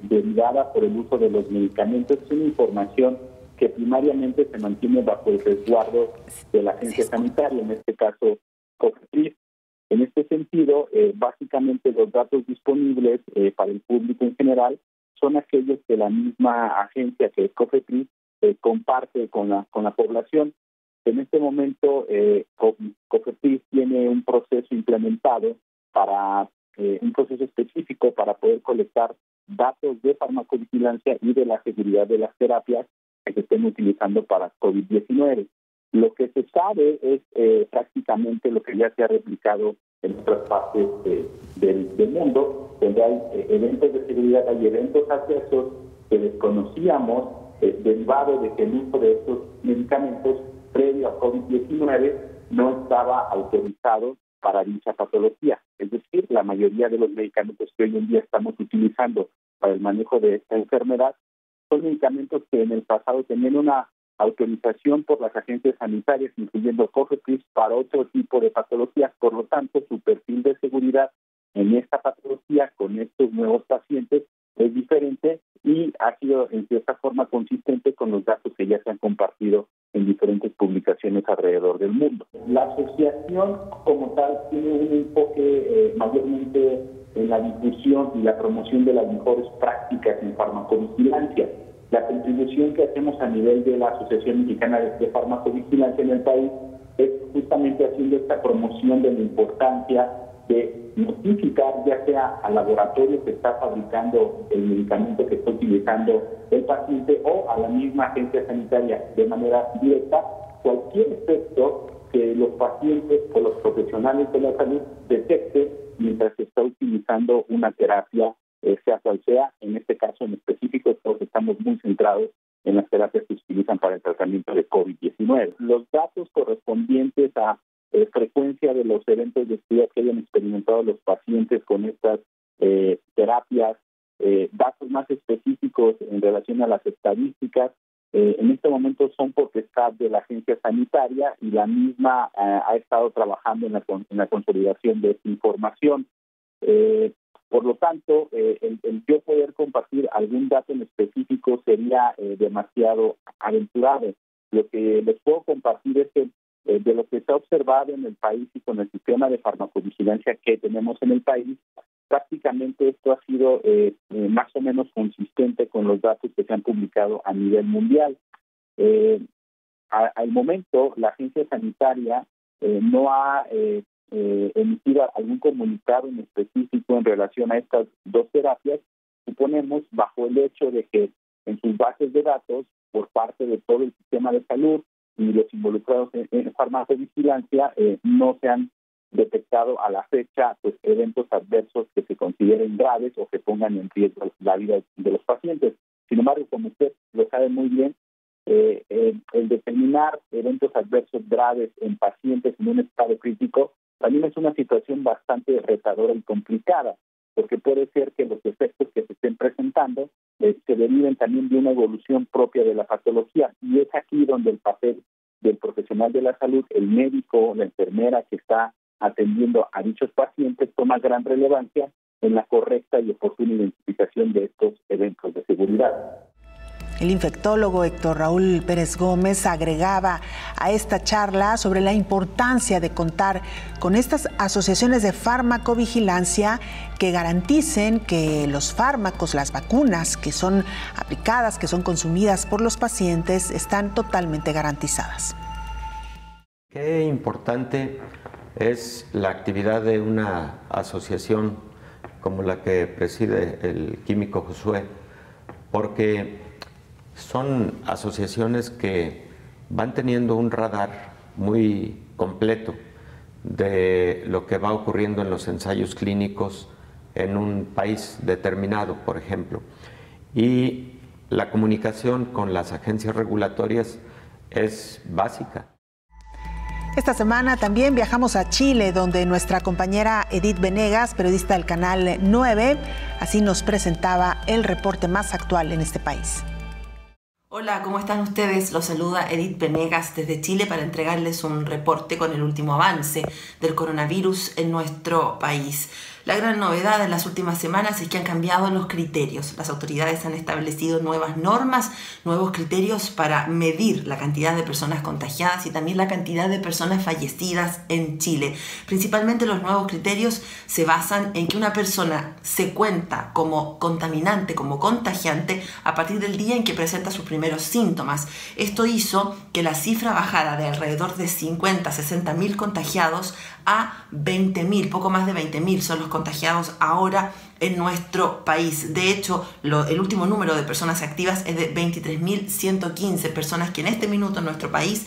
derivada por el uso de los medicamentos es una información que primariamente se mantiene bajo el resguardo de la agencia sanitaria, en este caso COFEPRIS. En este sentido, básicamente los datos disponibles para el público en general son aquellos que la misma agencia, que es COFEPRIS, comparte con la población. En este momento, COFEPRIS tiene un proceso implementado para un proceso específico para poder colectar datos de farmacovigilancia y de la seguridad de las terapias que se estén utilizando para COVID-19. Lo que se sabe es prácticamente lo que ya se ha replicado en otras partes del mundo, donde hay eventos de seguridad, hay eventos adversos que desconocíamos derivado de que el uso de estos medicamentos previo a COVID-19 no estaba autorizado para dicha patología. Es decir, la mayoría de los medicamentos que hoy en día estamos utilizando para el manejo de esta enfermedad son medicamentos que en el pasado tenían una autorización por las agencias sanitarias, incluyendo COFEPRIS, para otro tipo de patologías. Por lo tanto, su perfil de seguridad en esta patología con estos nuevos pacientes es diferente y ha sido en cierta forma consistente con los datos que ya se han compartido en diferentes publicaciones alrededor del mundo. La asociación como tal tiene un enfoque mayormente en la difusión y la promoción de las mejores prácticas en farmacovigilancia. La contribución que hacemos a nivel de la Asociación Mexicana de Farmacovigilancia en el país es justamente haciendo esta promoción de la importancia de notificar ya sea al laboratorio que está fabricando el medicamento que está utilizando el paciente o a la misma agencia sanitaria de manera directa cualquier efecto que los pacientes o los profesionales de la salud detecten mientras se está utilizando una terapia, sea cual sea. En este caso en específico todos estamos muy centrados en las terapias que se utilizan para el tratamiento de COVID-19. Los datos correspondientes a frecuencia de los eventos de estudio que hayan experimentado los pacientes con estas terapias, datos más específicos en relación a las estadísticas, en este momento son potestad de la agencia sanitaria y la misma ha estado trabajando en la consolidación de esta información. Por lo tanto, el yo poder compartir algún dato en específico sería demasiado aventurado. Lo que les puedo compartir es que de lo que se ha observado en el país y con el sistema de farmacovigilancia que tenemos en el país, prácticamente esto ha sido más o menos consistente con los datos que se han publicado a nivel mundial. Al momento, la agencia sanitaria no ha emitido algún comunicado en específico en relación a estas dos terapias. Suponemos, bajo el hecho de que en sus bases de datos, por parte de todo el sistema de salud, y los involucrados en farmacovigilancia no se han detectado a la fecha pues eventos adversos que se consideren graves o que pongan en riesgo la vida de los pacientes. Sin embargo, como usted lo sabe muy bien, el determinar eventos adversos graves en pacientes en un estado crítico también es una situación bastante retadora y complicada, porque puede ser que los efectos que se estén presentando se deriven también de una evolución propia de la patología, y es aquí donde el papel del profesional de la salud, el médico, la enfermera que está atendiendo a dichos pacientes, toma gran relevancia en la correcta y oportuna identificación de estos eventos de seguridad. El infectólogo Héctor Raúl Pérez Gómez agregaba a esta charla sobre la importancia de contar con estas asociaciones de farmacovigilancia que garanticen que los fármacos, las vacunas que son aplicadas, que son consumidas por los pacientes, están totalmente garantizadas. Qué importante es la actividad de una asociación como la que preside el químico Josué, porque son asociaciones que van teniendo un radar muy completo de lo que va ocurriendo en los ensayos clínicos en un país determinado, por ejemplo. Y la comunicación con las agencias regulatorias es básica. Esta semana también viajamos a Chile, donde nuestra compañera Edith Venegas, periodista del Canal 9, así nos presentaba el reporte más actual en este país. Hola, ¿cómo están ustedes? Los saluda Edith Venegas desde Chile para entregarles un reporte con el último avance del coronavirus en nuestro país. La gran novedad en las últimas semanas es que han cambiado los criterios. Las autoridades han establecido nuevas normas, nuevos criterios para medir la cantidad de personas contagiadas y también la cantidad de personas fallecidas en Chile. Principalmente los nuevos criterios se basan en que una persona se cuenta como contaminante, como contagiante, a partir del día en que presenta sus primeros síntomas. Esto hizo que la cifra bajara de alrededor de 50, 60 mil contagiados a 20.000, poco más de 20.000 son los contagiados ahora en nuestro país. De hecho, el último número de personas activas es de 23.115 personas que en este minuto en nuestro país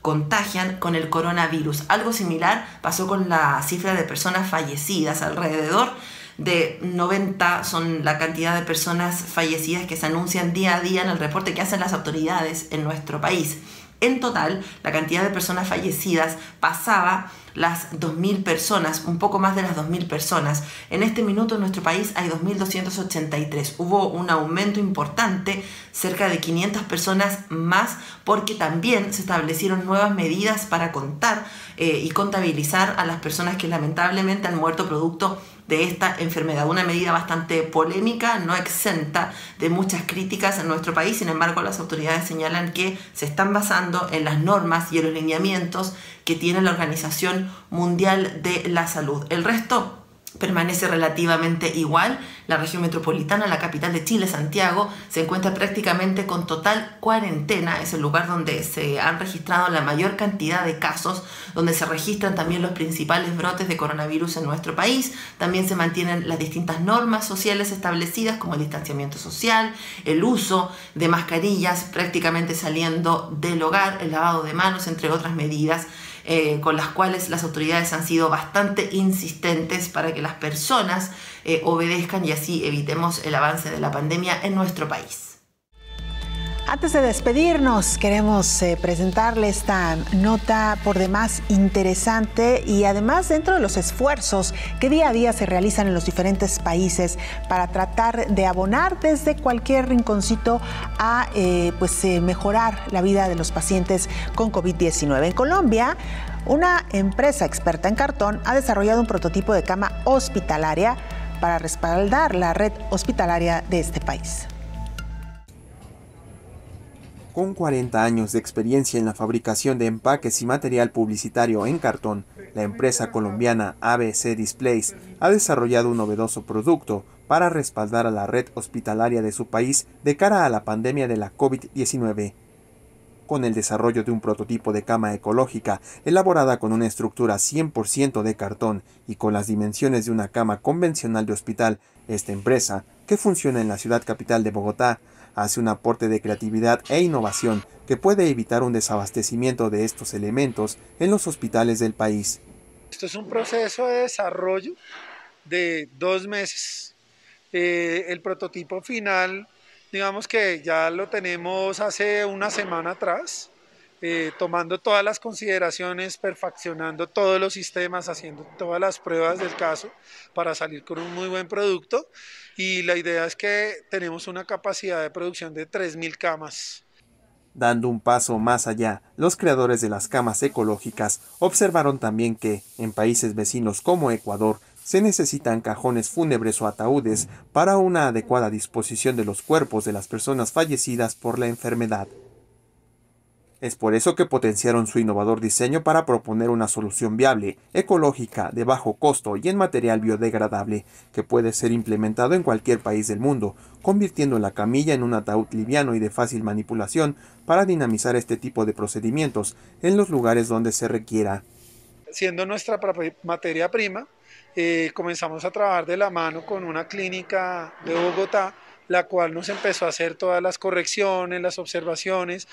contagian con el coronavirus. Algo similar pasó con la cifra de personas fallecidas. Alrededor de 90 son la cantidad de personas fallecidas que se anuncian día a día en el reporte que hacen las autoridades en nuestro país. En total, la cantidad de personas fallecidas pasaba las 2.000 personas, un poco más de las 2.000 personas. En este minuto en nuestro país hay 2.283. Hubo un aumento importante, cerca de 500 personas más, porque también se establecieron nuevas medidas para contar y contabilizar a las personas que lamentablemente han muerto producto de esta enfermedad. Una medida bastante polémica, no exenta de muchas críticas en nuestro país. Sin embargo, las autoridades señalan que se están basando en las normas y en los lineamientos que tiene la Organización Mundial de la Salud. El resto permanece relativamente igual. La región metropolitana, la capital de Chile, Santiago, se encuentra prácticamente con total cuarentena. Es el lugar donde se han registrado la mayor cantidad de casos, donde se registran también los principales brotes de coronavirus en nuestro país. También se mantienen las distintas normas sociales establecidas, como el distanciamiento social, el uso de mascarillas prácticamente saliendo del hogar, el lavado de manos, entre otras medidas con las cuales las autoridades han sido bastante insistentes para que las personas obedezcan y así evitemos el avance de la pandemia en nuestro país. Antes de despedirnos, queremos presentarle esta nota por demás interesante y además dentro de los esfuerzos que día a día se realizan en los diferentes países para tratar de abonar desde cualquier rinconcito a mejorar la vida de los pacientes con COVID-19. En Colombia, una empresa experta en cartón ha desarrollado un prototipo de cama hospitalaria para respaldar la red hospitalaria de este país. Con 40 años de experiencia en la fabricación de empaques y material publicitario en cartón, la empresa colombiana ABC Displays ha desarrollado un novedoso producto para respaldar a la red hospitalaria de su país de cara a la pandemia de la COVID-19. Con el desarrollo de un prototipo de cama ecológica elaborada con una estructura 100% de cartón y con las dimensiones de una cama convencional de hospital, esta empresa, que funciona en la ciudad capital de Bogotá, hace un aporte de creatividad e innovación que puede evitar un desabastecimiento de estos elementos en los hospitales del país. Esto es un proceso de desarrollo de 2 meses. El prototipo final, digamos que ya lo tenemos hace una semana atrás, tomando todas las consideraciones, perfeccionando todos los sistemas, haciendo todas las pruebas del caso para salir con un muy buen producto, y la idea es que tenemos una capacidad de producción de 3.000 camas. Dando un paso más allá, los creadores de las camas ecológicas observaron también que, en países vecinos como Ecuador, se necesitan cajones fúnebres o ataúdes para una adecuada disposición de los cuerpos de las personas fallecidas por la enfermedad. Es por eso que potenciaron su innovador diseño para proponer una solución viable, ecológica, de bajo costo y en material biodegradable, que puede ser implementado en cualquier país del mundo, convirtiendo la camilla en un ataúd liviano y de fácil manipulación para dinamizar este tipo de procedimientos en los lugares donde se requiera. Siendo nuestra materia prima, comenzamos a trabajar de la mano con una clínica de Bogotá, la cual nos empezó a hacer todas las correcciones, las observaciones,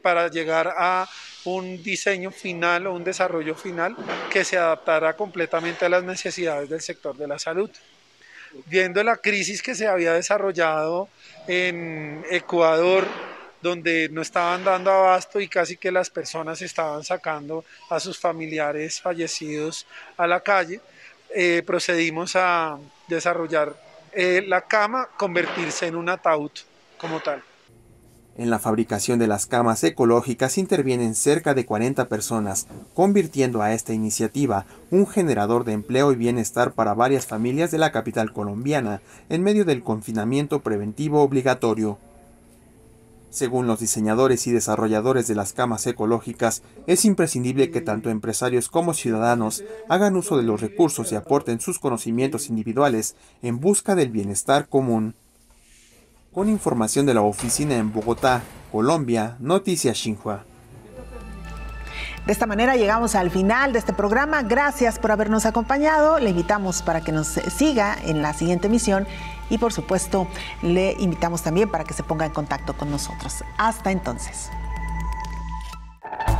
para llegar a un diseño final o un desarrollo final que se adaptara completamente a las necesidades del sector de la salud. Viendo la crisis que se había desarrollado en Ecuador, donde no estaban dando abasto y casi que las personas estaban sacando a sus familiares fallecidos a la calle, procedimos a desarrollar la cama, convertirse en un ataúd como tal. En la fabricación de las camas ecológicas intervienen cerca de 40 personas, convirtiendo a esta iniciativa un generador de empleo y bienestar para varias familias de la capital colombiana en medio del confinamiento preventivo obligatorio. Según los diseñadores y desarrolladores de las camas ecológicas, es imprescindible que tanto empresarios como ciudadanos hagan uso de los recursos y aporten sus conocimientos individuales en busca del bienestar común. Con información de la oficina en Bogotá, Colombia, Noticias Xinhua. De esta manera llegamos al final de este programa. Gracias por habernos acompañado. Le invitamos para que nos siga en la siguiente emisión y, por supuesto, le invitamos también para que se ponga en contacto con nosotros. Hasta entonces.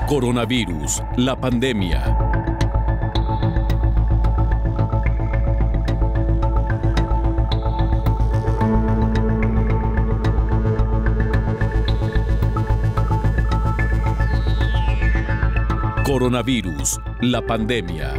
Coronavirus, la pandemia. Coronavirus, la pandemia.